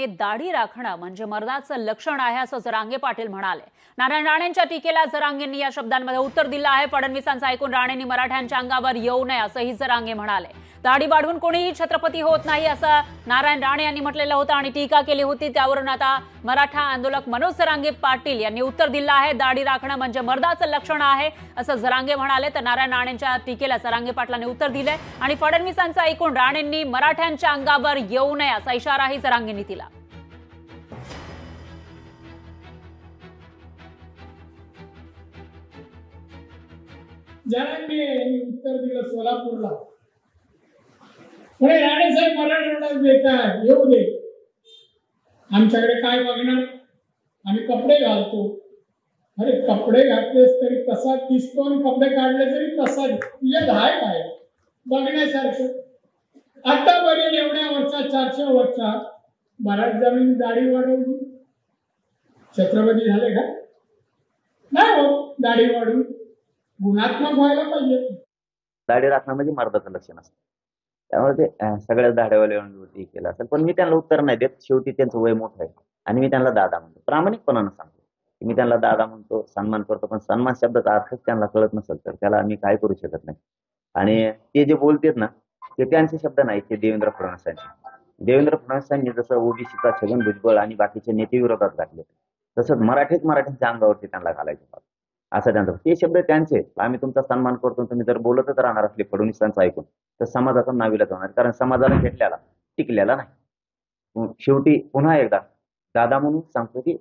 दाढी राखणं म्हणजे मर्दाचं लक्षण आहे असं जरांगे पाटील म्हणाले। नारायण राणेंच्या टीकेला जरांगेंनी या शब्दांमध्ये उत्तर दिलं आहे। फडणवीसांचं ऐकून राणेंनी मराठ्यांच्या अंगावर येऊ नये असंही जरांगे म्हणाले। दाढी वाढवून कोणीही छत्रपती होत नाही असं नारायण राणे यांनी म्हटलेलं होतं आणि टीका केली होती। त्यावरून आता मराठा आंदोलक मनोज जरांगे पाटील यांनी उत्तर दिलं आहे। दाढी राखणं म्हणजे मर्दाचं लक्षण आहे असं जरांगे म्हणाले। तर नारायण राणेंच्या टीकेला जरांगे पाटलांनी उत्तर दिलंय आणि फडणवीसांचं ऐकून राणेंनी मराठ्यांच्या अंगावर येऊ नये असा इशाराही जरांगेंनी दिला। जरांगे उत्तर दिलं सोलापूरला, म्हणे राणे साहेब मराठवाड्यात देतात येऊ दे, आमच्याकडे काय बघणार, आम्ही कपडे घालतो। अरे कपडे घातलेस तरी तसाच दिसतो आणि कपडे काढले तरी तसाच, तुझ्यात हाय काय बघण्यासारखं? आता बरी एवढ्या वर्षात 400 वर्षात बऱ्याच जमीन दाढी वाढवली, छत्रपती झाले का? नाही हो, दाढी वाढवून गुणात्मक व्हायला पाहिजे। दाढी राखणं म्हणजे मर्दाचं लक्षण असतं, त्यामुळे ते सगळ्या दाढीवाल्यांवरती केलं असेल। पण मी त्यांना उत्तर नाही देत, शेवटी त्यांचं वय मोठं आहे आणि मी त्यांना दादा म्हणतो, प्रामाणिकपणानं सांगतो की मी त्यांना दादा म्हणतो, सन्मान करतो। पण सन्मान शब्दाचा अर्थच त्यांना कळत नसेल तर त्याला मी काय करू शकत नाही। आणि ते जे बोलतात ना ते त्यांचे शब्द नाही, ते देवेंद्र फडणवीसांचे। देवेंद्र फडणवीसांनी जसं ओबीसीचा छगन भुजबळ आणि बाकीचे नेते विरोधात घातले, तसंच मराठ्यांच्या अंगावरती त्यांना घालायचं असं त्यांचं ते शब्द त्यांचे। आम्ही तुमचा सन्मान करतो, तुम्ही जर बोलतच राहणार असले फडणवीसांचं ऐकून तर समाजाचा नाविलाज होणार, कारण समाजाला घेतलेला टिकलेला नाही। शेवटी पुन्हा एकदा दादा म्हणून सांगतो की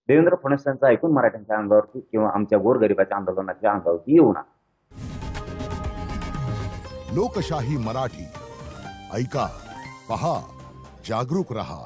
देवेंद्र फडणवीसांचं ऐकून मराठ्यांच्या अंगावरती किंवा आमच्या गोरगरिबाच्या आंदोलनाच्या अंगावरती येऊ नका। लोकशाही मराठी ऐका, पहा, जागरूक रहा।